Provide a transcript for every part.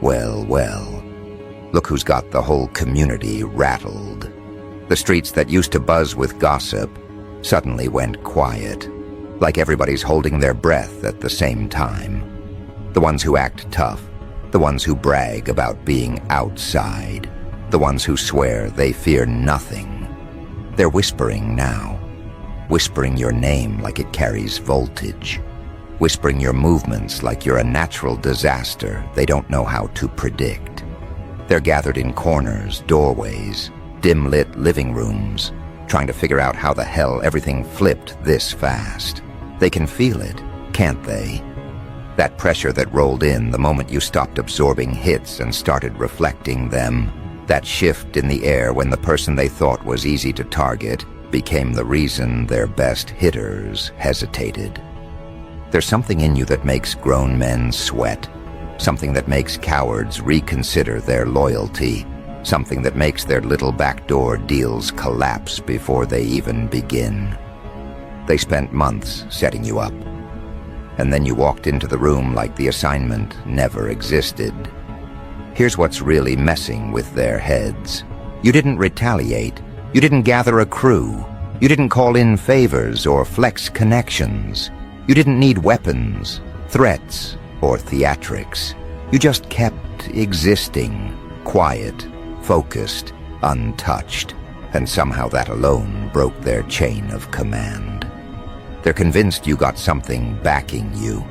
Well, well. Look who's got the whole community rattled. The streets that used to buzz with gossip suddenly went quiet, like everybody's holding their breath at the same time. The ones who act tough, the ones who brag about being outside, the ones who swear they fear nothing. They're whispering now, whispering your name like it carries voltage, whispering your movements like you're a natural disaster they don't know how to predict. They're gathered in corners, doorways, dim-lit living rooms, trying to figure out how the hell everything flipped this fast. They can feel it, can't they? That pressure that rolled in the moment you stopped absorbing hits and started reflecting them. That shift in the air when the person they thought was easy to target became the reason their best hitters hesitated. There's something in you that makes grown men sweat, something that makes cowards reconsider their loyalty, something that makes their little backdoor deals collapse before they even begin. They spent months setting you up, and then you walked into the room like the assignment never existed. Here's what's really messing with their heads. You didn't retaliate. You didn't gather a crew. You didn't call in favors or flex connections. You didn't need weapons, threats, or theatrics. You just kept existing, quiet, focused, untouched, and somehow that alone broke their chain of command. They're convinced you got something backing you,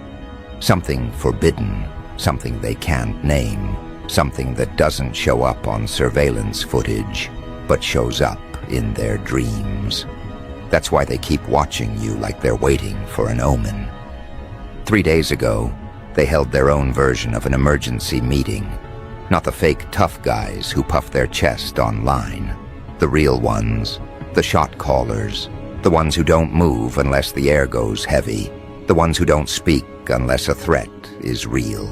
something forbidden, something they can't name, something that doesn't show up on surveillance footage, but shows up in their dreams. That's why they keep watching you like they're waiting for an omen. 3 days ago, they held their own version of an emergency meeting. Not the fake tough guys who puff their chest online. The real ones, the shot callers, the ones who don't move unless the air goes heavy, the ones who don't speak unless a threat is real.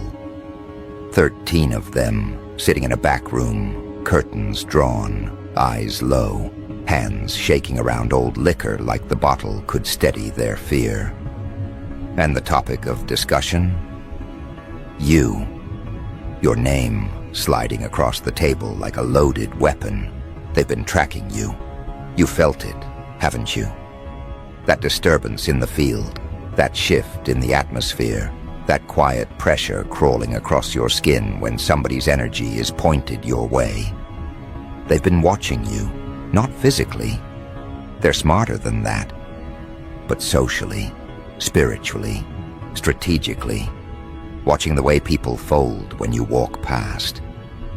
13 of them, sitting in a back room, curtains drawn, eyes low, hands shaking around old liquor like the bottle could steady their fear. And the topic of discussion? You. Your name sliding across the table like a loaded weapon. They've been tracking you. You felt it, haven't you? That disturbance in the field, that shift in the atmosphere, that quiet pressure crawling across your skin when somebody's energy is pointed your way. They've been watching you, not physically. They're smarter than that. But socially, spiritually, strategically. Watching the way people fold when you walk past.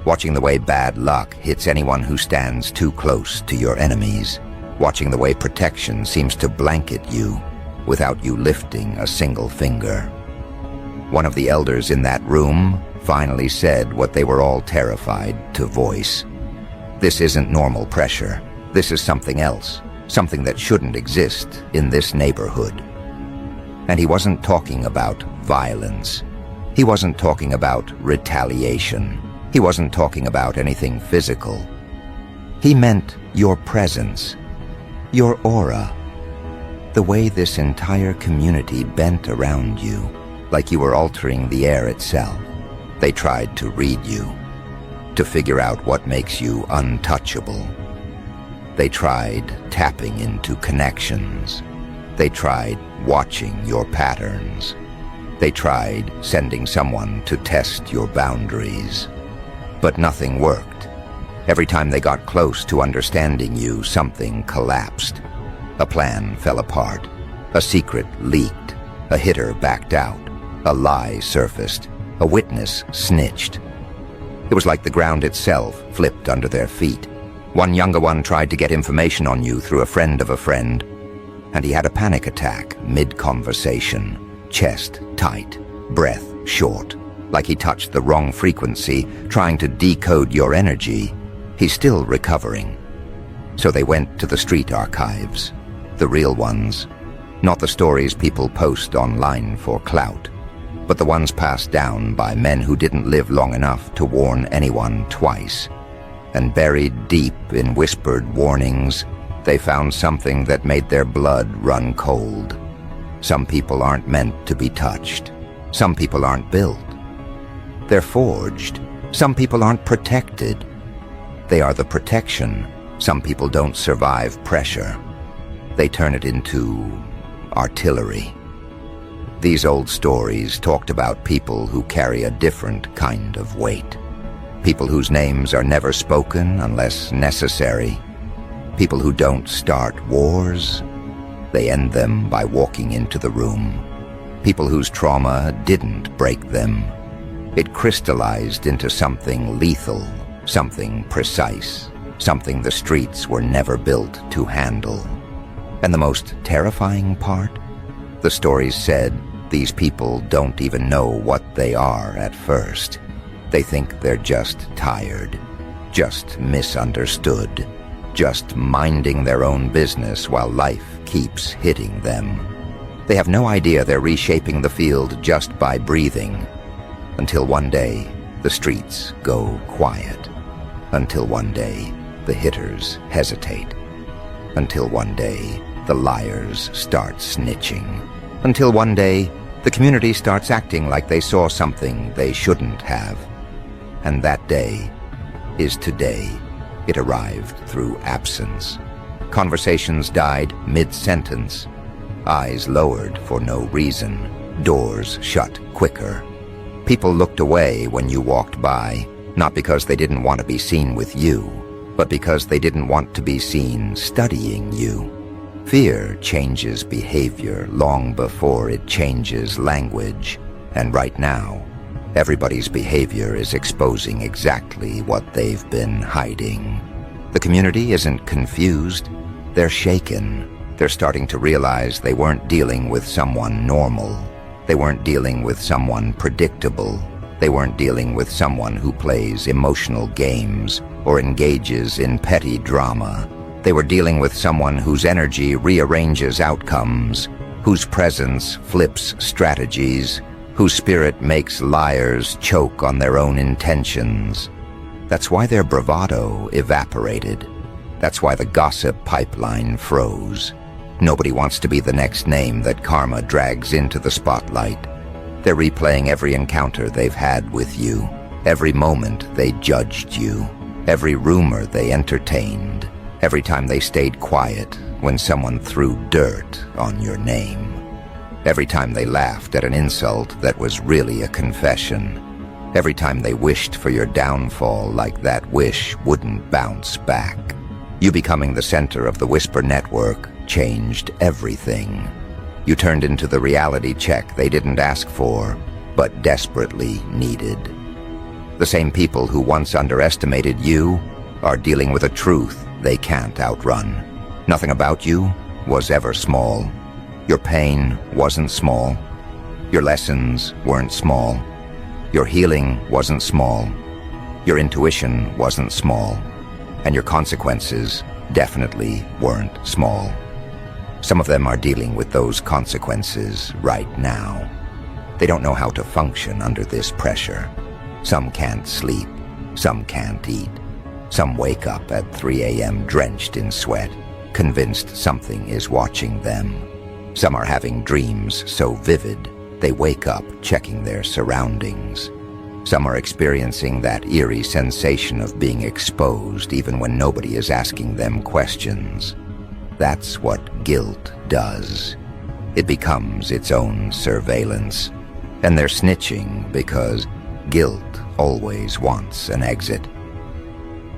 Watching the way bad luck hits anyone who stands too close to your enemies. Watching the way protection seems to blanket you without you lifting a single finger. One of the elders in that room finally said what they were all terrified to voice. This isn't normal pressure. This is something else, something that shouldn't exist in this neighborhood. And he wasn't talking about violence. He wasn't talking about retaliation. He wasn't talking about anything physical. He meant your presence, your aura, the way this entire community bent around you, like you were altering the air itself. They tried to read you, to figure out what makes you untouchable. They tried tapping into connections. They tried watching your patterns. They tried sending someone to test your boundaries. But nothing worked. Every time they got close to understanding you, something collapsed. A plan fell apart. A secret leaked. A hitter backed out. A lie surfaced. A witness snitched. It was like the ground itself flipped under their feet. One younger one tried to get information on you through a friend of a friend, and he had a panic attack mid-conversation. Chest tight, breath short, like he touched the wrong frequency, trying to decode your energy. He's still recovering. So they went to the street archives, the real ones, not the stories people post online for clout, but the ones passed down by men who didn't live long enough to warn anyone twice. And buried deep in whispered warnings, they found something that made their blood run cold. Some people aren't meant to be touched. Some people aren't built. They're forged. Some people aren't protected. They are the protection. Some people don't survive pressure. They turn it into artillery. These old stories talked about people who carry a different kind of weight. People whose names are never spoken unless necessary. People who don't start wars. They end them by walking into the room. People whose trauma didn't break them. It crystallized into something lethal, something precise, something the streets were never built to handle. And the most terrifying part? The stories said these people don't even know what they are at first. They think they're just tired, just misunderstood, just minding their own business while life keeps hitting them. They have no idea they're reshaping the field just by breathing. Until one day, the streets go quiet. Until one day, the hitters hesitate. Until one day, the liars start snitching. Until one day, the community starts acting like they saw something they shouldn't have. And that day is today. It arrived through absence. Conversations died mid-sentence. Eyes lowered for no reason. Doors shut quicker. People looked away when you walked by, not because they didn't want to be seen with you, but because they didn't want to be seen studying you. Fear changes behavior long before it changes language, and right now, everybody's behavior is exposing exactly what they've been hiding. The community isn't confused, they're shaken. They're starting to realize they weren't dealing with someone normal. They weren't dealing with someone predictable. They weren't dealing with someone who plays emotional games or engages in petty drama. They were dealing with someone whose energy rearranges outcomes, whose presence flips strategies, whose spirit makes liars choke on their own intentions. That's why their bravado evaporated. That's why the gossip pipeline froze. Nobody wants to be the next name that karma drags into the spotlight. They're replaying every encounter they've had with you, every moment they judged you, every rumor they entertained, every time they stayed quiet when someone threw dirt on your name, every time they laughed at an insult that was really a confession, every time they wished for your downfall like that wish wouldn't bounce back. You becoming the center of the Whisper network changed everything. You turned into the reality check they didn't ask for, but desperately needed. The same people who once underestimated you are dealing with a truth they can't outrun. Nothing about you was ever small. Your pain wasn't small. Your lessons weren't small. Your healing wasn't small. Your intuition wasn't small. And your consequences definitely weren't small. Some of them are dealing with those consequences right now. They don't know how to function under this pressure. Some can't sleep. Some can't eat. Some wake up at 3 a.m. drenched in sweat, convinced something is watching them. Some are having dreams so vivid, they wake up checking their surroundings. Some are experiencing that eerie sensation of being exposed even when nobody is asking them questions. That's what guilt does. It becomes its own surveillance. And they're snitching because guilt always wants an exit.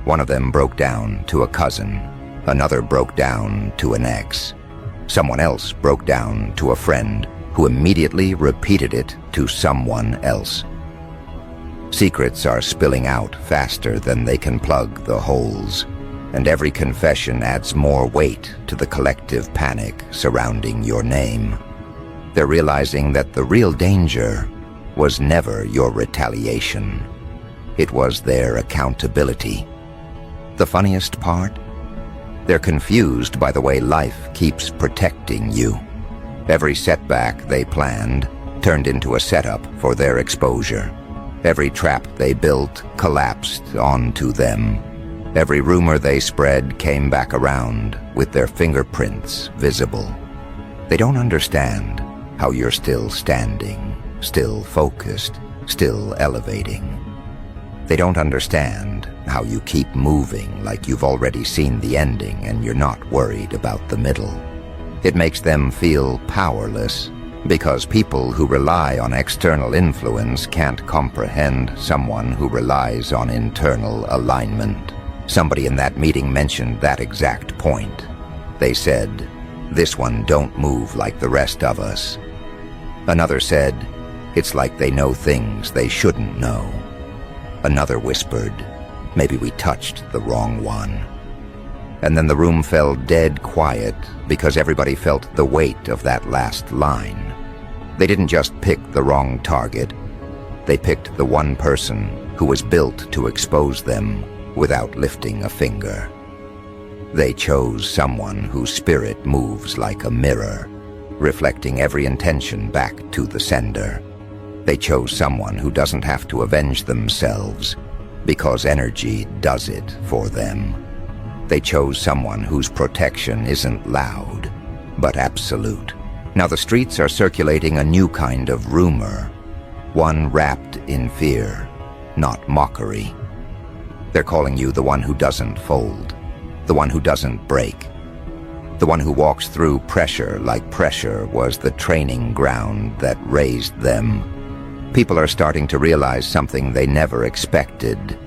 One of them broke down to a cousin. Another broke down to an ex. Someone else broke down to a friend who immediately repeated it to someone else. Secrets are spilling out faster than they can plug the holes, and every confession adds more weight to the collective panic surrounding your name. They're realizing that the real danger was never your retaliation. It was their accountability. The funniest part? They're confused by the way life keeps protecting you. Every setback they planned turned into a setup for their exposure. Every trap they built collapsed onto them. Every rumor they spread came back around with their fingerprints visible. They don't understand how you're still standing, still focused, still elevating. They don't understand how you keep moving like you've already seen the ending and you're not worried about the middle. It makes them feel powerless because people who rely on external influence can't comprehend someone who relies on internal alignment. Somebody in that meeting mentioned that exact point. They said, "This one don't move like the rest of us." Another said, "It's like they know things they shouldn't know." Another whispered, "Maybe we touched the wrong one." And then the room fell dead quiet because everybody felt the weight of that last line. They didn't just pick the wrong target. They picked the one person who was built to expose them without lifting a finger. They chose someone whose spirit moves like a mirror, reflecting every intention back to the sender. They chose someone who doesn't have to avenge themselves because energy does it for them. They chose someone whose protection isn't loud, but absolute. Now the streets are circulating a new kind of rumor, one wrapped in fear, not mockery. They're calling you the one who doesn't fold, the one who doesn't break, the one who walks through pressure like pressure was the training ground that raised them. People are starting to realize something they never expected.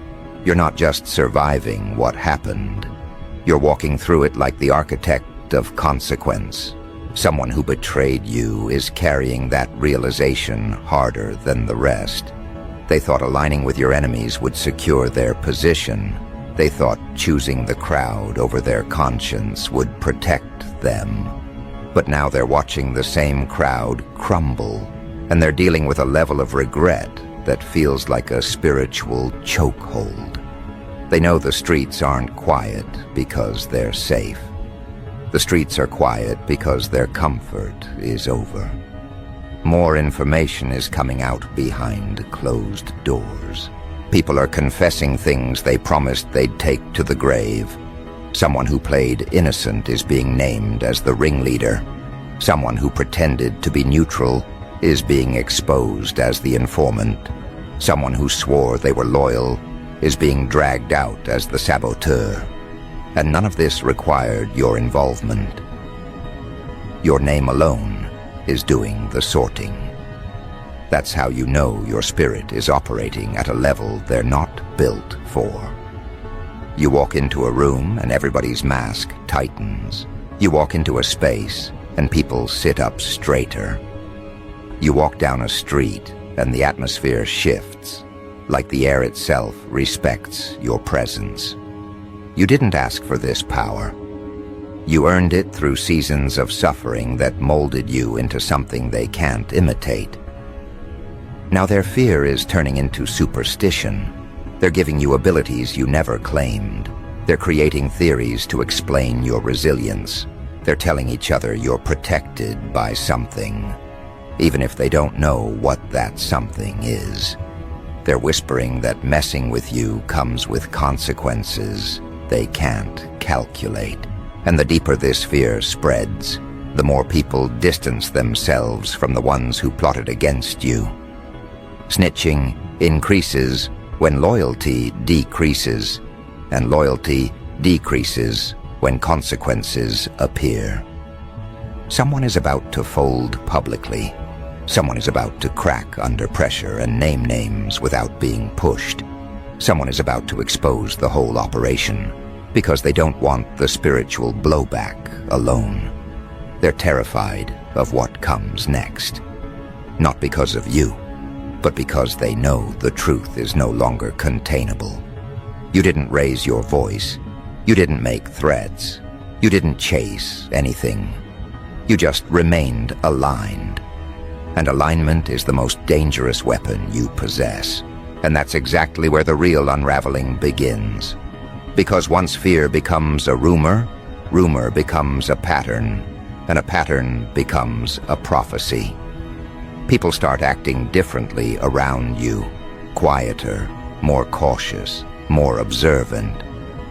You're not just surviving what happened. You're walking through it like the architect of consequence. Someone who betrayed you is carrying that realization harder than the rest. They thought aligning with your enemies would secure their position. They thought choosing the crowd over their conscience would protect them. But now they're watching the same crowd crumble, and they're dealing with a level of regret that feels like a spiritual chokehold. They know the streets aren't quiet because they're safe. The streets are quiet because their comfort is over. More information is coming out behind closed doors. People are confessing things they promised they'd take to the grave. Someone who played innocent is being named as the ringleader. Someone who pretended to be neutral is being exposed as the informant. Someone who swore they were loyal is being dragged out as the saboteur. And none of this required your involvement. Your name alone is doing the sorting. That's how you know your spirit is operating at a level they're not built for. You walk into a room and everybody's mask tightens. You walk into a space and people sit up straighter. You walk down a street and the atmosphere shifts, like the air itself respects your presence. You didn't ask for this power. You earned it through seasons of suffering that molded you into something they can't imitate. Now their fear is turning into superstition. They're giving you abilities you never claimed. They're creating theories to explain your resilience. They're telling each other you're protected by something, even if they don't know what that something is. They're whispering that messing with you comes with consequences they can't calculate. And the deeper this fear spreads, the more people distance themselves from the ones who plotted against you. Snitching increases when loyalty decreases, and loyalty decreases when consequences appear. Someone is about to fold publicly. Someone is about to crack under pressure and name names without being pushed. Someone is about to expose the whole operation because they don't want the spiritual blowback alone. They're terrified of what comes next. Not because of you, but because they know the truth is no longer containable. You didn't raise your voice. You didn't make threats. You didn't chase anything. You just remained aligned. And alignment is the most dangerous weapon you possess. And that's exactly where the real unraveling begins. Because once fear becomes a rumor, rumor becomes a pattern, and a pattern becomes a prophecy. People start acting differently around you, quieter, more cautious, more observant.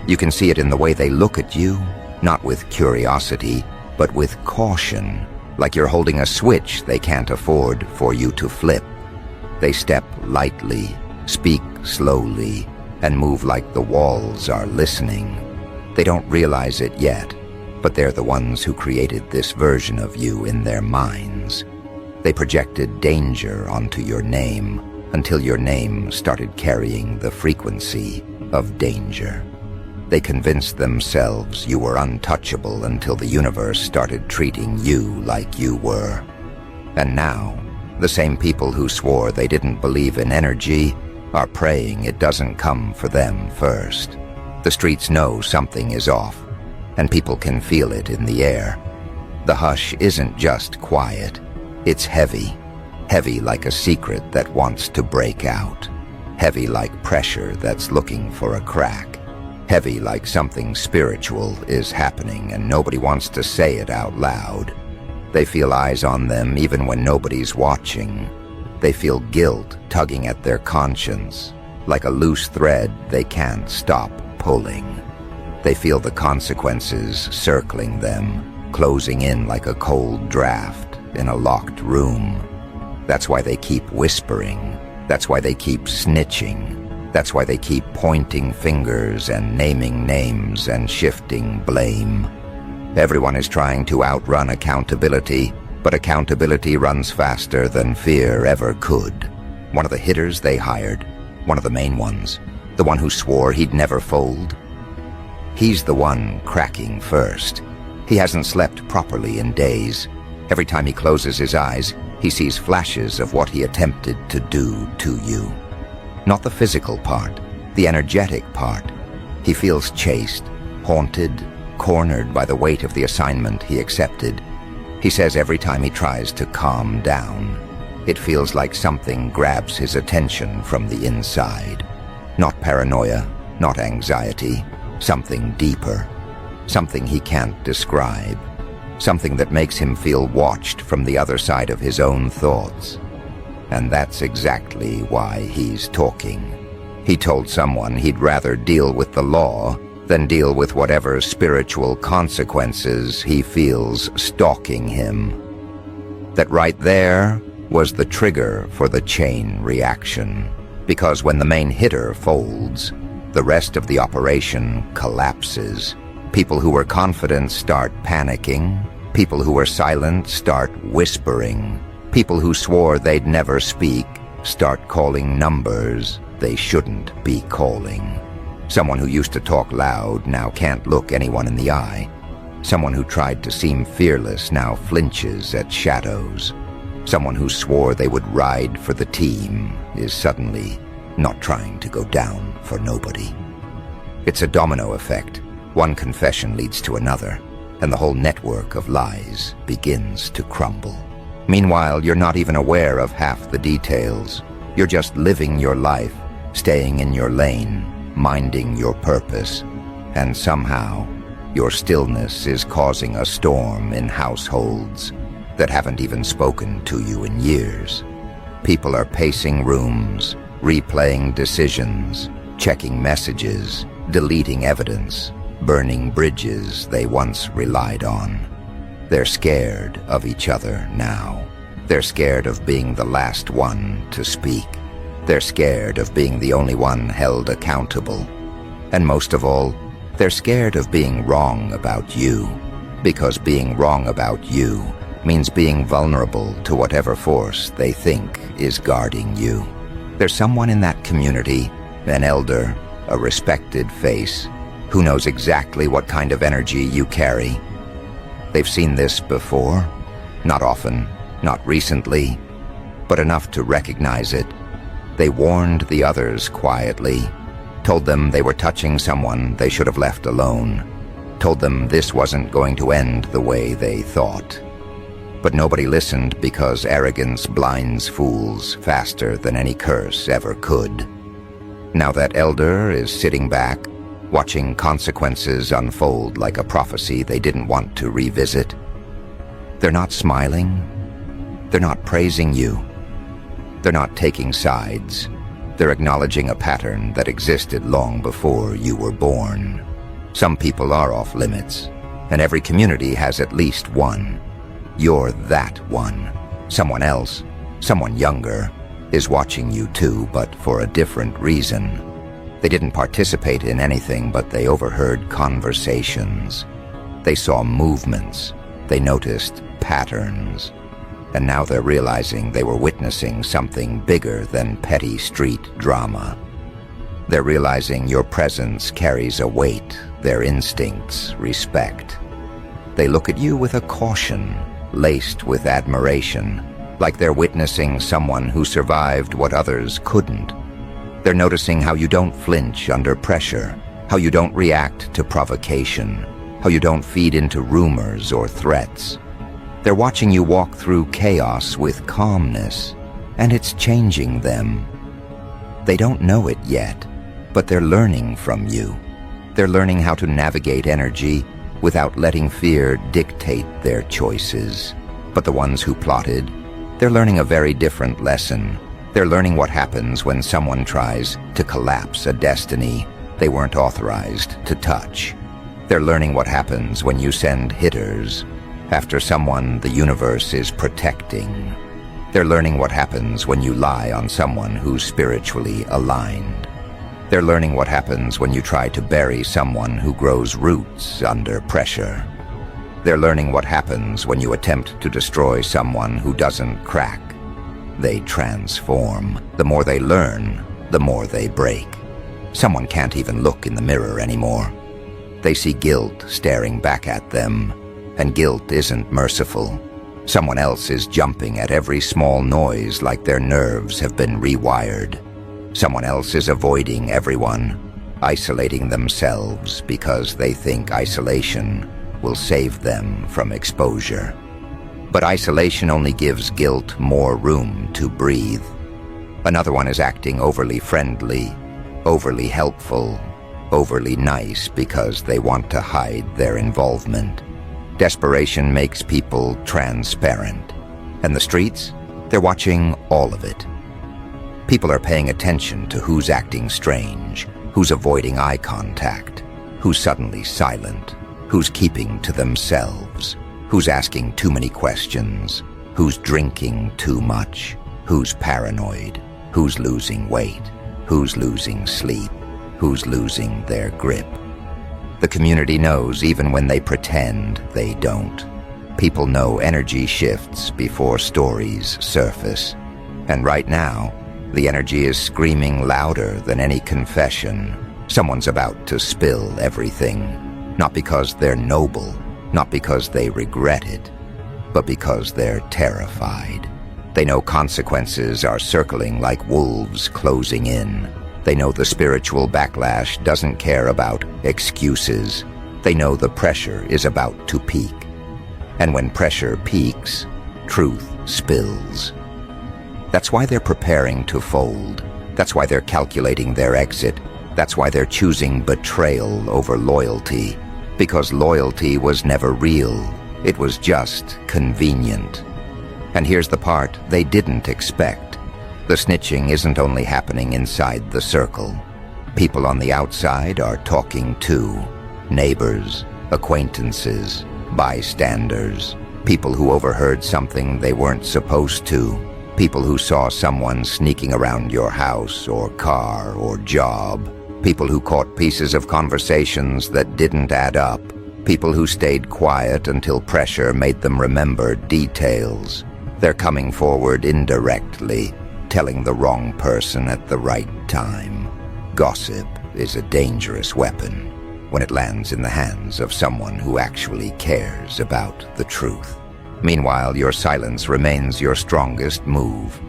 You can see it in the way they look at you, not with curiosity, but with caution, like you're holding a switch they can't afford for you to flip. They step lightly, speak slowly, and move like the walls are listening. They don't realize it yet, but they're the ones who created this version of you in their minds. They projected danger onto your name until your name started carrying the frequency of danger. They convinced themselves you were untouchable until the universe started treating you like you were. And now, the same people who swore they didn't believe in energy are praying it doesn't come for them first. The streets know something is off, and people can feel it in the air. The hush isn't just quiet, it's heavy. Heavy like a secret that wants to break out. Heavy like pressure that's looking for a crack. Heavy like something spiritual is happening and nobody wants to say it out loud. They feel eyes on them even when nobody's watching. They feel guilt tugging at their conscience. Like a loose thread they can't stop pulling. They feel the consequences circling them, closing in like a cold draft in a locked room. That's why they keep whispering. That's why they keep snitching. That's why they keep pointing fingers and naming names and shifting blame. Everyone is trying to outrun accountability, but accountability runs faster than fear ever could. One of the hitters they hired, one of the main ones, the one who swore he'd never fold, he's the one cracking first. He hasn't slept properly in days. Every time he closes his eyes, he sees flashes of what he attempted to do to you. Not the physical part, the energetic part. He feels chased, haunted, cornered by the weight of the assignment he accepted. He says every time he tries to calm down, it feels like something grabs his attention from the inside. Not paranoia, not anxiety, something deeper, something he can't describe. Something that makes him feel watched from the other side of his own thoughts. And that's exactly why he's talking. He told someone he'd rather deal with the law than deal with whatever spiritual consequences he feels stalking him. That right there was the trigger for the chain reaction. Because when the main hitter folds, the rest of the operation collapses. People who were confident start panicking. People who were silent start whispering. People who swore they'd never speak start calling numbers they shouldn't be calling. Someone who used to talk loud now can't look anyone in the eye. Someone who tried to seem fearless now flinches at shadows. Someone who swore they would ride for the team is suddenly not trying to go down for nobody. It's a domino effect. One confession leads to another, and the whole network of lies begins to crumble. Meanwhile, you're not even aware of half the details. You're just living your life, staying in your lane, minding your purpose, and somehow your stillness is causing a storm in households that haven't even spoken to you in years. People are pacing rooms, replaying decisions, checking messages, deleting evidence, burning bridges they once relied on. They're scared of each other now. They're scared of being the last one to speak. They're scared of being the only one held accountable. And most of all, they're scared of being wrong about you, because being wrong about you means being vulnerable to whatever force they think is guarding you. There's someone in that community, an elder, a respected face, who knows exactly what kind of energy you carry. They've seen this before, not often, not recently, but enough to recognize it. They warned the others quietly, told them they were touching someone they should have left alone, told them this wasn't going to end the way they thought. But nobody listened because arrogance blinds fools faster than any curse ever could. Now that elder is sitting back, watching consequences unfold like a prophecy they didn't want to revisit. They're not smiling. They're not praising you. They're not taking sides. They're acknowledging a pattern that existed long before you were born. Some people are off limits, and every community has at least one. You're that one. Someone else, someone younger, is watching you too, but for a different reason. They didn't participate in anything, but they overheard conversations. They saw movements. They noticed patterns. And now they're realizing they were witnessing something bigger than petty street drama. They're realizing your presence carries a weight, their instincts respect. They look at you with a caution, laced with admiration, like they're witnessing someone who survived what others couldn't. They're noticing how you don't flinch under pressure, how you don't react to provocation, how you don't feed into rumors or threats. They're watching you walk through chaos with calmness, and it's changing them. They don't know it yet, but they're learning from you. They're learning how to navigate energy without letting fear dictate their choices. But the ones who plotted, they're learning a very different lesson. They're learning what happens when someone tries to collapse a destiny they weren't authorized to touch. They're learning what happens when you send hitters after someone the universe is protecting. They're learning what happens when you lie on someone who's spiritually aligned. They're learning what happens when you try to bury someone who grows roots under pressure. They're learning what happens when you attempt to destroy someone who doesn't crack. They transform. The more they learn, the more they break. Someone can't even look in the mirror anymore. They see guilt staring back at them, and guilt isn't merciful. Someone else is jumping at every small noise like their nerves have been rewired. Someone else is avoiding everyone, isolating themselves because they think isolation will save them from exposure. But isolation only gives guilt more room to breathe. Another one is acting overly friendly, overly helpful, overly nice because they want to hide their involvement. Desperation makes people transparent. And the streets? They're watching all of it. People are paying attention to who's acting strange, who's avoiding eye contact, who's suddenly silent, who's keeping to themselves, who's asking too many questions, who's drinking too much, who's paranoid, who's losing weight, who's losing sleep, who's losing their grip. The community knows even when they pretend they don't. People know energy shifts before stories surface. And right now, the energy is screaming louder than any confession. Someone's about to spill everything. Not because they're noble, not because they regret it, but because they're terrified. They know consequences are circling like wolves closing in. They know the spiritual backlash doesn't care about excuses. They know the pressure is about to peak. And when pressure peaks, truth spills. That's why they're preparing to fold. That's why they're calculating their exit. That's why they're choosing betrayal over loyalty. Because loyalty was never real. It was just convenient. And here's the part they didn't expect. The snitching isn't only happening inside the circle. People on the outside are talking too. Neighbors, acquaintances, bystanders, people who overheard something they weren't supposed to, people who saw someone sneaking around your house or car or job, people who caught pieces of conversations that didn't add up, people who stayed quiet until pressure made them remember details. They're coming forward indirectly, telling the wrong person at the right time. Gossip is a dangerous weapon when it lands in the hands of someone who actually cares about the truth. Meanwhile, your silence remains your strongest move.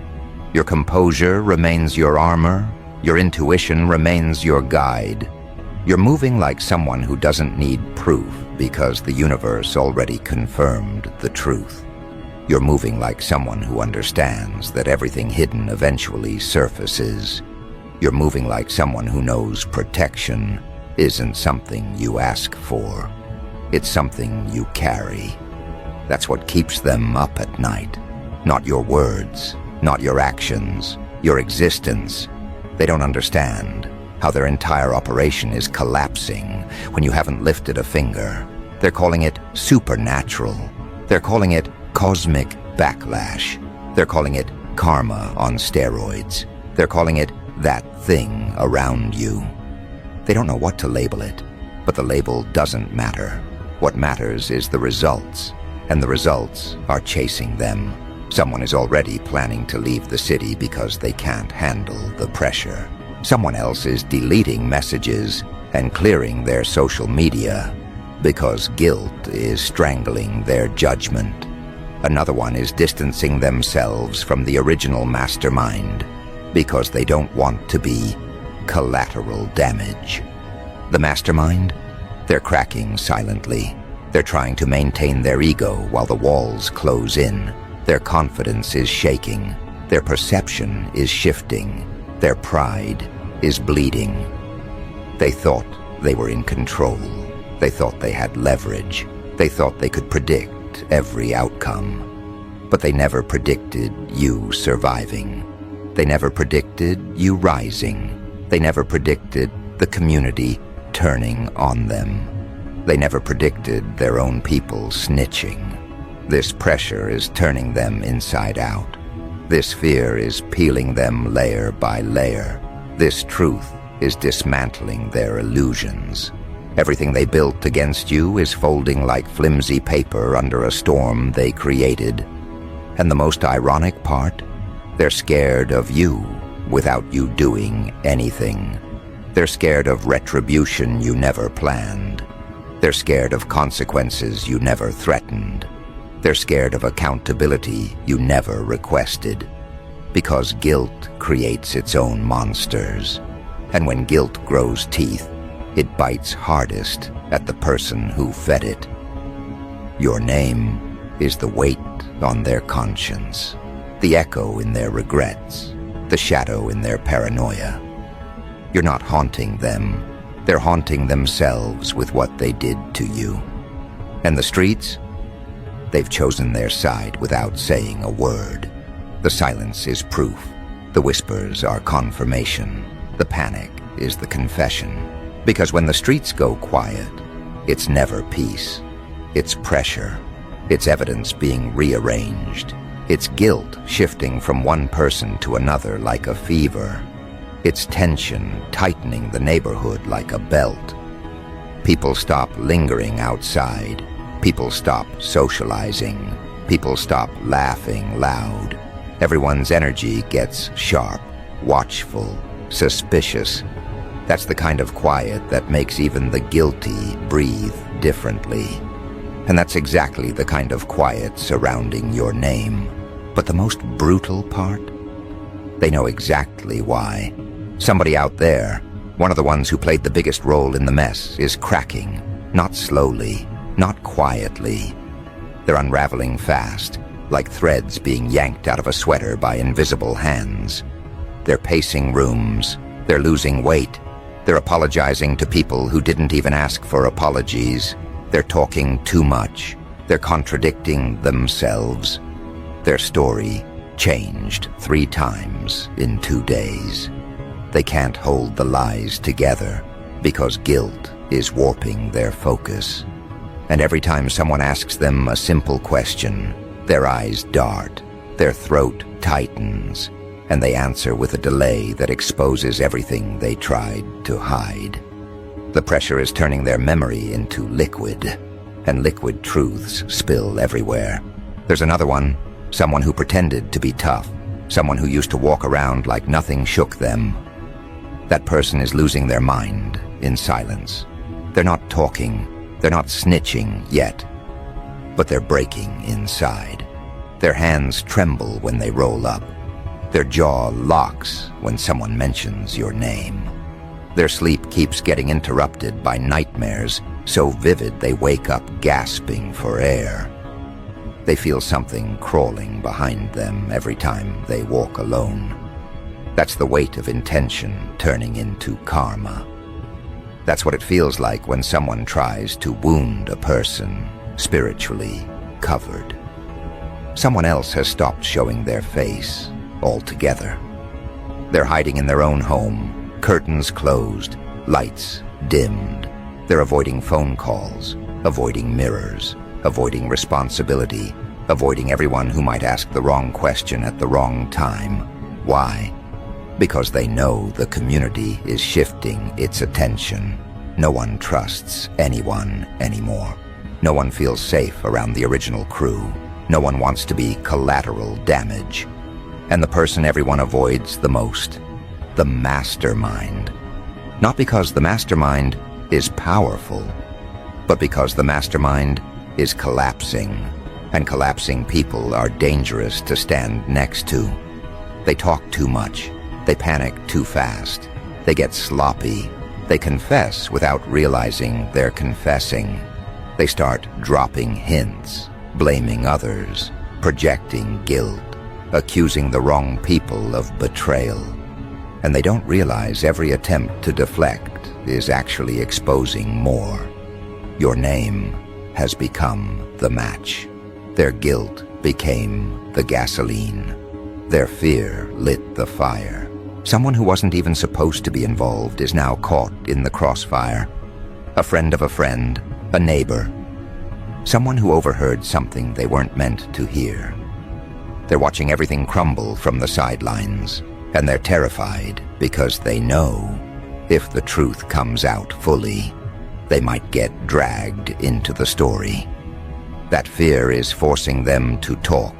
Your composure remains your armor. Your intuition remains your guide. You're moving like someone who doesn't need proof because the universe already confirmed the truth. You're moving like someone who understands that everything hidden eventually surfaces. You're moving like someone who knows protection isn't something you ask for. It's something you carry. That's what keeps them up at night. Not your words, not your actions, your existence. They don't understand how their entire operation is collapsing when you haven't lifted a finger. They're calling it supernatural. They're calling it cosmic backlash. They're calling it karma on steroids. They're calling it that thing around you. They don't know what to label it, but the label doesn't matter. What matters is the results, and the results are chasing them. Someone is already planning to leave the city because they can't handle the pressure. Someone else is deleting messages and clearing their social media because guilt is strangling their judgment. Another one is distancing themselves from the original mastermind because they don't want to be collateral damage. The mastermind? They're cracking silently. They're trying to maintain their ego while the walls close in. Their confidence is shaking. Their perception is shifting. Their pride is bleeding. They thought they were in control. They thought they had leverage. They thought they could predict every outcome. But they never predicted you surviving. They never predicted you rising. They never predicted the community turning on them. They never predicted their own people snitching. This pressure is turning them inside out. This fear is peeling them layer by layer. This truth is dismantling their illusions. Everything they built against you is folding like flimsy paper under a storm they created. And the most ironic part? They're scared of you without you doing anything. They're scared of retribution you never planned. They're scared of consequences you never threatened. They're scared of accountability you never requested. Because guilt creates its own monsters. And when guilt grows teeth, it bites hardest at the person who fed it. Your name is the weight on their conscience, the echo in their regrets, the shadow in their paranoia. You're not haunting them. They're haunting themselves with what they did to you. And the streets? They've chosen their side without saying a word. The silence is proof. The whispers are confirmation. The panic is the confession. Because when the streets go quiet, it's never peace. It's pressure. It's evidence being rearranged. It's guilt shifting from one person to another like a fever. It's tension tightening the neighborhood like a belt. People stop lingering outside. People stop socializing. People stop laughing loud. Everyone's energy gets sharp, watchful, suspicious. That's the kind of quiet that makes even the guilty breathe differently. And that's exactly the kind of quiet surrounding your name. But the most brutal part? They know exactly why. Somebody out there, one of the ones who played the biggest role in the mess, is cracking, not slowly, not quietly. They're unraveling fast, like threads being yanked out of a sweater by invisible hands. They're pacing rooms. They're losing weight. They're apologizing to people who didn't even ask for apologies. They're talking too much. They're contradicting themselves. Their story changed 3 times in 2 days. They can't hold the lies together because guilt is warping their focus. And every time someone asks them a simple question, their eyes dart, their throat tightens, and they answer with a delay that exposes everything they tried to hide. The pressure is turning their memory into liquid, and liquid truths spill everywhere. There's another one, someone who pretended to be tough, someone who used to walk around like nothing shook them. That person is losing their mind in silence. They're not talking, they're not snitching yet, but they're breaking inside. Their hands tremble when they roll up. Their jaw locks when someone mentions your name. Their sleep keeps getting interrupted by nightmares so vivid they wake up gasping for air. They feel something crawling behind them every time they walk alone. That's the weight of intention turning into karma. That's what it feels like when someone tries to wound a person spiritually covered. Someone else has stopped showing their face altogether. They're hiding in their own home, curtains closed, lights dimmed. They're avoiding phone calls, avoiding mirrors, avoiding responsibility, avoiding everyone who might ask the wrong question at the wrong time. Why? Because they know the community is shifting its attention. No one trusts anyone anymore. No one feels safe around the original crew. No one wants to be collateral damage. And the person everyone avoids the most, the mastermind. Not because the mastermind is powerful, but because the mastermind is collapsing, and collapsing people are dangerous to stand next to. They talk too much. They panic too fast. They get sloppy. They confess without realizing they're confessing. They start dropping hints, blaming others, projecting guilt, accusing the wrong people of betrayal. And they don't realize every attempt to deflect is actually exposing more. Your name has become the match. Their guilt became the gasoline. Their fear lit the fire. Someone who wasn't even supposed to be involved is now caught in the crossfire. A friend of a friend, a neighbor. Someone who overheard something they weren't meant to hear. They're watching everything crumble from the sidelines, and they're terrified because they know if the truth comes out fully, they might get dragged into the story. That fear is forcing them to talk.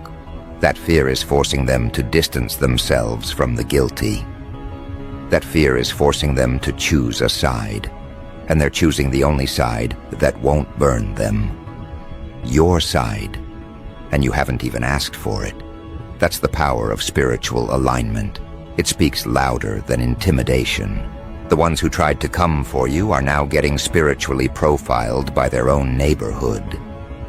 That fear is forcing them to distance themselves from the guilty. That fear is forcing them to choose a side, and they're choosing the only side that won't burn them. Your side, and you haven't even asked for it. That's the power of spiritual alignment. It speaks louder than intimidation. The ones who tried to come for you are now getting spiritually profiled by their own neighborhood.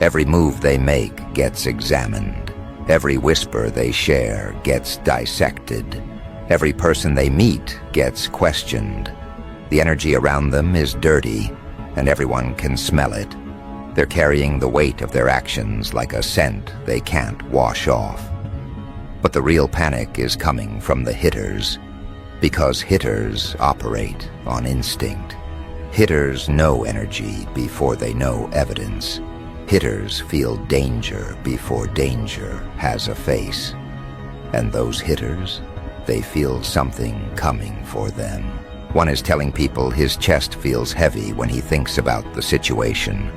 Every move they make gets examined. Every whisper they share gets dissected. Every person they meet gets questioned. The energy around them is dirty, and everyone can smell it. They're carrying the weight of their actions like a scent they can't wash off. But the real panic is coming from the hitters, because hitters operate on instinct. Hitters know energy before they know evidence. Hitters feel danger before danger has a face. And those hitters, they feel something coming for them. One is telling people his chest feels heavy when he thinks about the situation.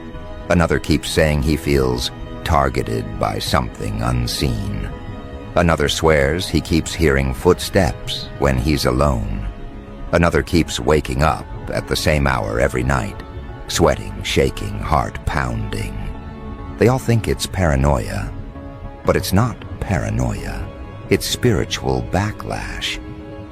Another keeps saying he feels targeted by something unseen. Another swears he keeps hearing footsteps when he's alone. Another keeps waking up at the same hour every night, sweating, shaking, heart pounding. They all think it's paranoia, but it's not paranoia. It's spiritual backlash.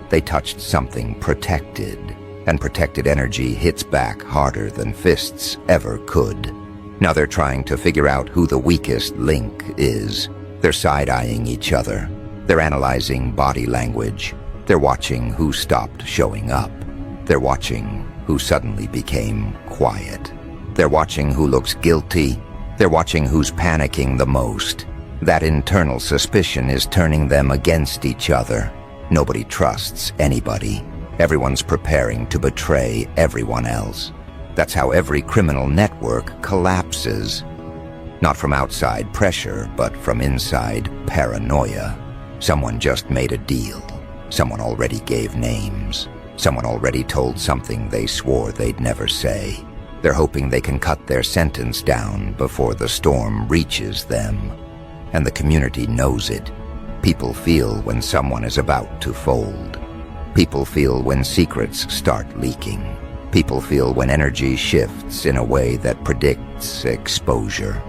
They touched something protected, and protected energy hits back harder than fists ever could. Now they're trying to figure out who the weakest link is. They're side-eyeing each other. They're analyzing body language. They're watching who stopped showing up. They're watching who suddenly became quiet. They're watching who looks guilty. They're watching who's panicking the most. That internal suspicion is turning them against each other. Nobody trusts anybody. Everyone's preparing to betray everyone else. That's how every criminal network collapses. Not from outside pressure, but from inside paranoia. Someone just made a deal. Someone already gave names. Someone already told something they swore they'd never say. They're hoping they can cut their sentence down before the storm reaches them. And the community knows it. People feel when someone is about to fold. People feel when secrets start leaking. People feel when energy shifts in a way that predicts exposure.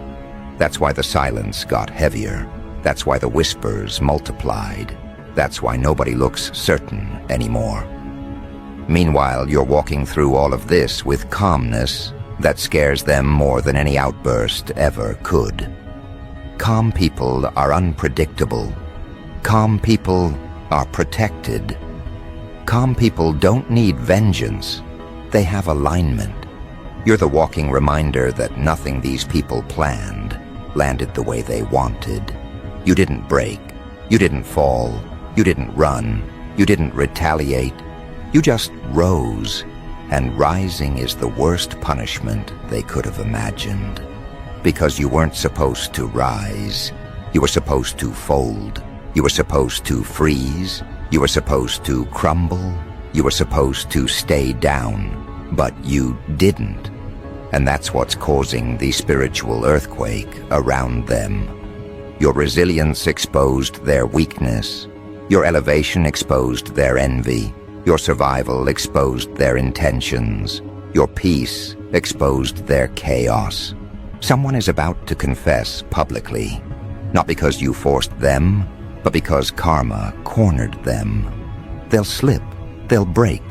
That's why the silence got heavier. That's why the whispers multiplied. That's why nobody looks certain anymore. Meanwhile, you're walking through all of this with calmness that scares them more than any outburst ever could. Calm people are unpredictable. Calm people are protected. Calm people don't need vengeance. They have alignment. You're the walking reminder that nothing these people planned landed the way they wanted. You didn't break. You didn't fall. You didn't run. You didn't retaliate. You just rose. And rising is the worst punishment they could have imagined. Because you weren't supposed to rise. You were supposed to fold. You were supposed to freeze. You were supposed to crumble. You were supposed to stay down. But you didn't. And that's what's causing the spiritual earthquake around them. Your resilience exposed their weakness. Your elevation exposed their envy. Your survival exposed their intentions. Your peace exposed their chaos. Someone is about to confess publicly, not because you forced them, but because karma cornered them. They'll slip. They'll break.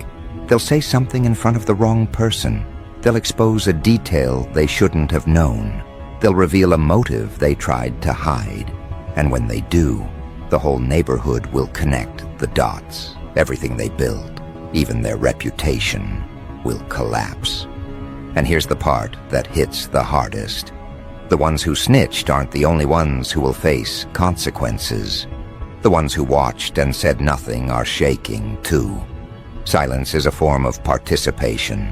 They'll say something in front of the wrong person. They'll expose a detail they shouldn't have known. They'll reveal a motive they tried to hide. And when they do, the whole neighborhood will connect the dots. Everything they build, even their reputation, will collapse. And here's the part that hits the hardest. The ones who snitched aren't the only ones who will face consequences. The ones who watched and said nothing are shaking too. Silence is a form of participation,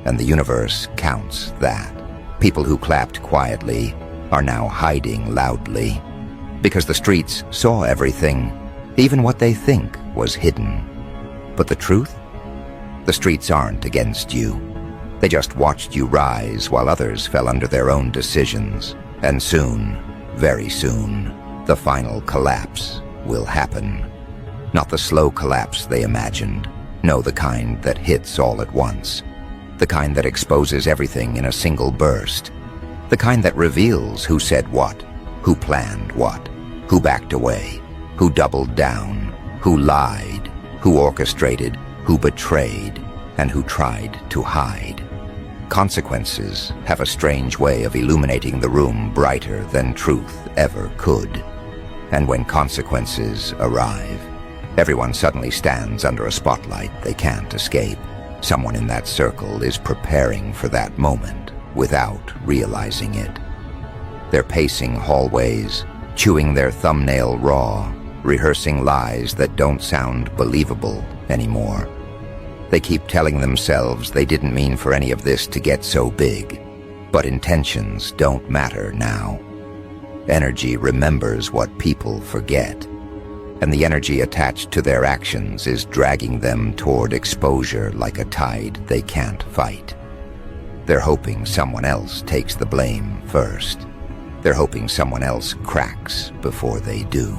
and the universe counts that. People who clapped quietly are now hiding loudly, because the streets saw everything, even what they think was hidden. But the truth? The streets aren't against you. They just watched you rise while others fell under their own decisions. And soon, very soon, the final collapse will happen. Not the slow collapse they imagined. No, the kind that hits all at once. The kind that exposes everything in a single burst. The kind that reveals who said what, who planned what, who backed away, who doubled down, who lied, who orchestrated, who betrayed, and who tried to hide. Consequences have a strange way of illuminating the room brighter than truth ever could. And when consequences arrive, everyone suddenly stands under a spotlight they can't escape. Someone in that circle is preparing for that moment without realizing it. They're pacing hallways, chewing their thumbnail raw, rehearsing lies that don't sound believable anymore. They keep telling themselves they didn't mean for any of this to get so big, but intentions don't matter now. Energy remembers what people forget, and the energy attached to their actions is dragging them toward exposure like a tide they can't fight. They're hoping someone else takes the blame first. They're hoping someone else cracks before they do.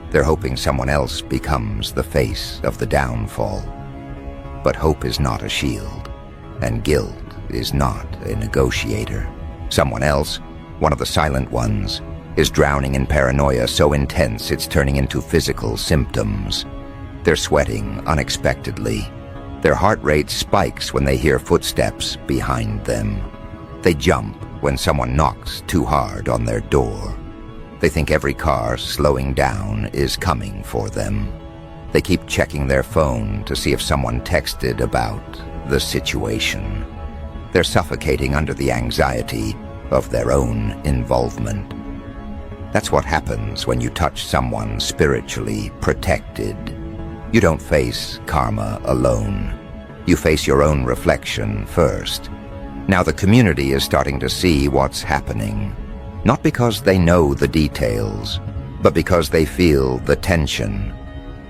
They're hoping someone else becomes the face of the downfall. But hope is not a shield, and guilt is not a negotiator. Someone else, one of the silent ones, is drowning in paranoia so intense it's turning into physical symptoms. They're sweating unexpectedly. Their heart rate spikes when they hear footsteps behind them. They jump when someone knocks too hard on their door. They think every car slowing down is coming for them. They keep checking their phone to see if someone texted about the situation. They're suffocating under the anxiety of their own involvement. That's what happens when you touch someone spiritually protected. You don't face karma alone. You face your own reflection first. Now the community is starting to see what's happening, not because they know the details, but because they feel the tension.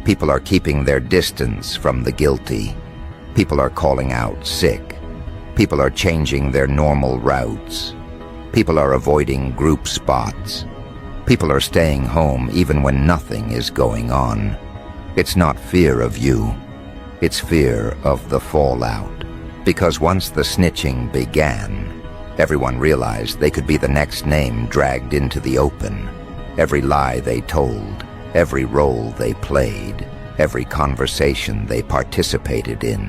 People are keeping their distance from the guilty. People are calling out sick. People are changing their normal routes. People are avoiding group spots. People are staying home even when nothing is going on. It's not fear of you. It's fear of the fallout. Because once the snitching began, everyone realized they could be the next name dragged into the open. Every lie they told, every role they played, every conversation they participated in.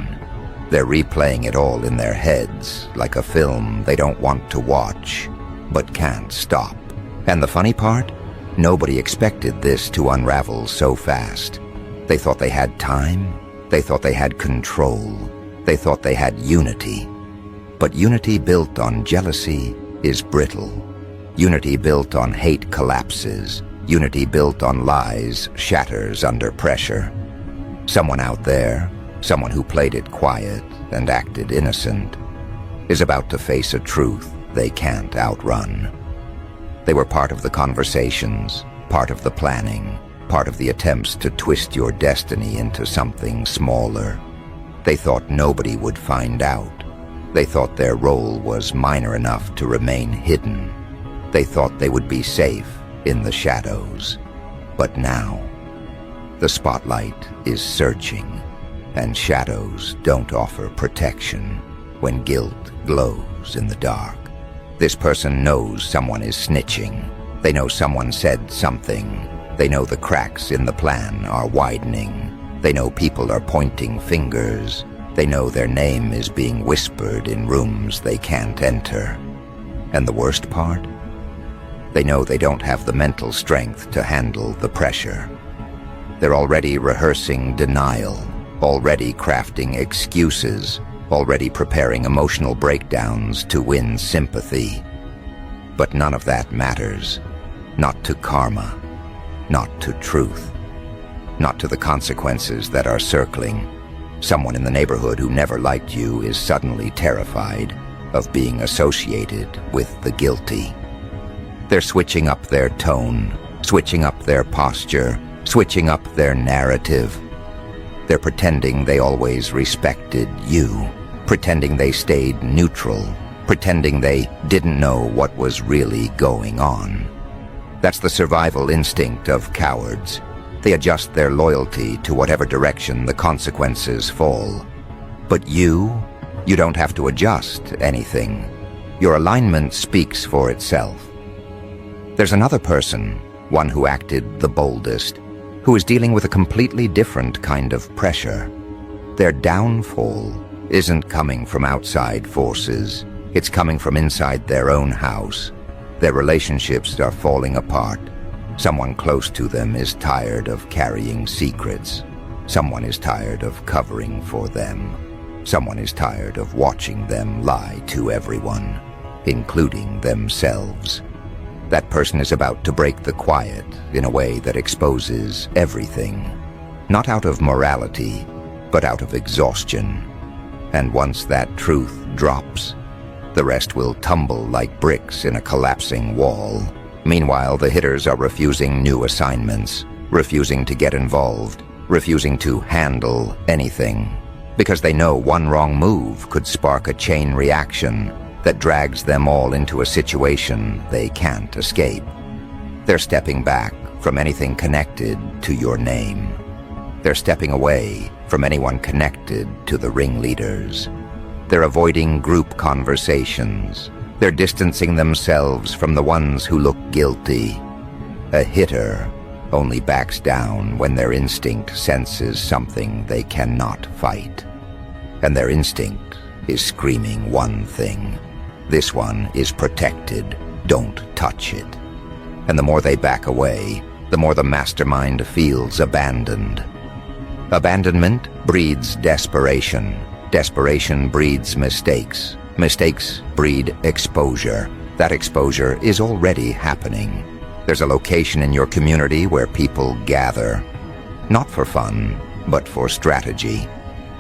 They're replaying it all in their heads, like a film they don't want to watch, but can't stop. And the funny part? Nobody expected this to unravel so fast. They thought they had time. They thought they had control. They thought they had unity. But unity built on jealousy is brittle. Unity built on hate collapses. Unity built on lies shatters under pressure. Someone out there, someone who played it quiet and acted innocent, is about to face a truth they can't outrun. They were part of the conversations, part of the planning, part of the attempts to twist your destiny into something smaller. They thought nobody would find out. They thought their role was minor enough to remain hidden. They thought they would be safe in the shadows. But now, the spotlight is searching, and shadows don't offer protection when guilt glows in the dark. This person knows someone is snitching. They know someone said something. They know the cracks in the plan are widening. They know people are pointing fingers. They know their name is being whispered in rooms they can't enter. And the worst part? They know they don't have the mental strength to handle the pressure. They're already rehearsing denial, already crafting excuses, already preparing emotional breakdowns to win sympathy. But none of that matters. Not to karma, not to truth, not to the consequences that are circling. Someone in the neighborhood who never liked you is suddenly terrified of being associated with the guilty. They're switching up their tone, switching up their posture, switching up their narrative. They're pretending they always respected you, pretending they stayed neutral, pretending they didn't know what was really going on. That's the survival instinct of cowards. They adjust their loyalty to whatever direction the consequences fall. But you don't have to adjust anything. Your alignment speaks for itself. There's another person, one who acted the boldest, who is dealing with a completely different kind of pressure. Their downfall isn't coming from outside forces. It's coming from inside their own house. Their relationships are falling apart. Someone close to them is tired of carrying secrets. Someone is tired of covering for them. Someone is tired of watching them lie to everyone, including themselves. That person is about to break the quiet in a way that exposes everything, not out of morality, but out of exhaustion. And once that truth drops, the rest will tumble like bricks in a collapsing wall. Meanwhile, the hitters are refusing new assignments, refusing to get involved, refusing to handle anything, because they know one wrong move could spark a chain reaction that drags them all into a situation they can't escape. They're stepping back from anything connected to your name. They're stepping away from anyone connected to the ringleaders. They're avoiding group conversations. They're distancing themselves from the ones who look guilty. A hitter only backs down when their instinct senses something they cannot fight. And their instinct is screaming one thing: this one is protected, don't touch it. And the more they back away, the more the mastermind feels abandoned. Abandonment breeds desperation. Desperation breeds mistakes. Mistakes breed exposure. That exposure is already happening. There's a location in your community where people gather, not for fun, but for strategy.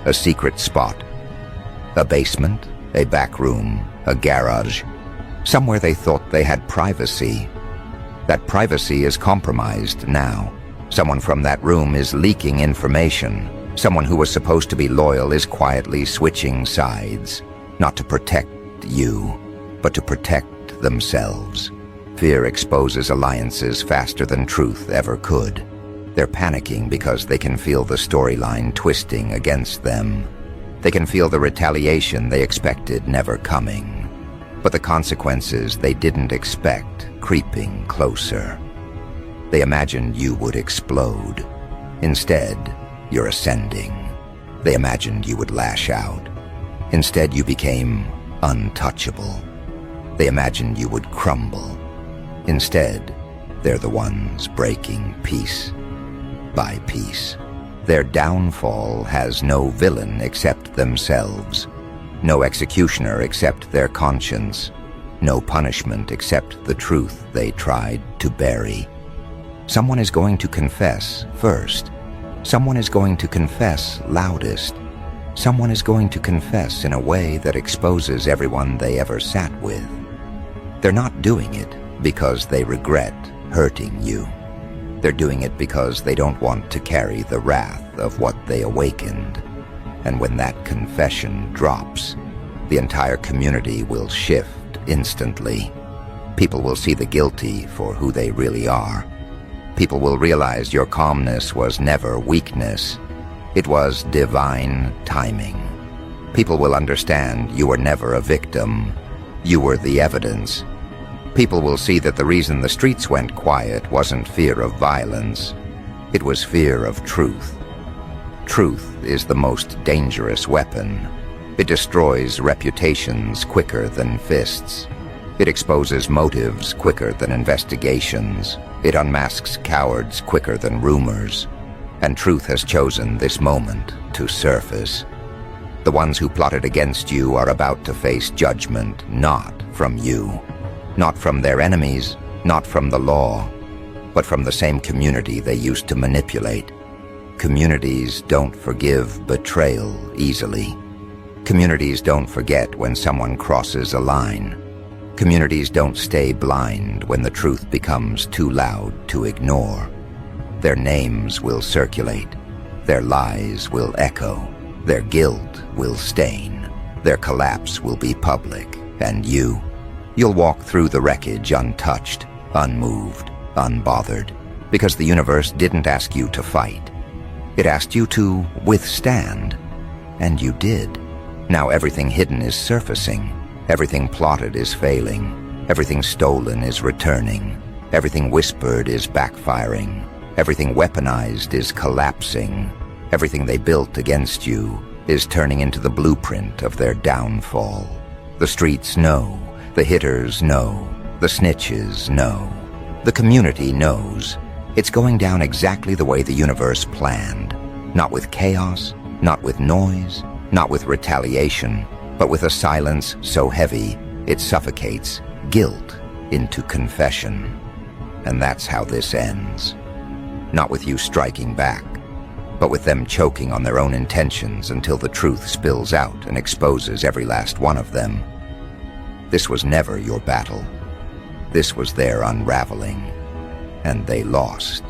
A secret spot. A basement, a back room, a garage. Somewhere they thought they had privacy. That privacy is compromised now. Someone from that room is leaking information. Someone who was supposed to be loyal is quietly switching sides, not to protect you, but to protect themselves. Fear exposes alliances faster than truth ever could. They're panicking because they can feel the storyline twisting against them. They can feel the retaliation they expected never coming, but the consequences they didn't expect creeping closer. They imagined you would explode. Instead, you're ascending. They imagined you would lash out. Instead, you became untouchable. They imagined you would crumble. Instead, they're the ones breaking piece by piece. Their downfall has no villain except themselves, no executioner except their conscience, no punishment except the truth they tried to bury. Someone is going to confess first. Someone is going to confess loudest. Someone is going to confess in a way that exposes everyone they ever sat with. They're not doing it because they regret hurting you. They're doing it because they don't want to carry the wrath of what they awakened. And when that confession drops, the entire community will shift instantly. People will see the guilty for who they really are. People will realize your calmness was never weakness. It was divine timing. People will understand you were never a victim. You were the evidence. People will see that the reason the streets went quiet wasn't fear of violence. It was fear of truth. Truth is the most dangerous weapon. It destroys reputations quicker than fists. It exposes motives quicker than investigations. It unmasks cowards quicker than rumors. And truth has chosen this moment to surface. The ones who plotted against you are about to face judgment, not from you. Not from their enemies, not from the law, but from the same community they used to manipulate. Communities don't forgive betrayal easily. Communities don't forget when someone crosses a line. Communities don't stay blind when the truth becomes too loud to ignore. Their names will circulate. Their lies will echo. Their guilt will stain. Their collapse will be public. And you'll walk through the wreckage untouched, unmoved, unbothered, because the universe didn't ask you to fight. It asked you to withstand. And you did. Now everything hidden is surfacing. Everything plotted is failing. Everything stolen is returning. Everything whispered is backfiring. Everything weaponized is collapsing. Everything they built against you is turning into the blueprint of their downfall. The streets know. The hitters know. The snitches know. The community knows. It's going down exactly the way the universe planned. Not with chaos, not with noise, not with retaliation, but with a silence so heavy it suffocates guilt into confession. And that's how this ends. Not with you striking back, but with them choking on their own intentions until the truth spills out and exposes every last one of them. This was never your battle. This was their unraveling, and they lost.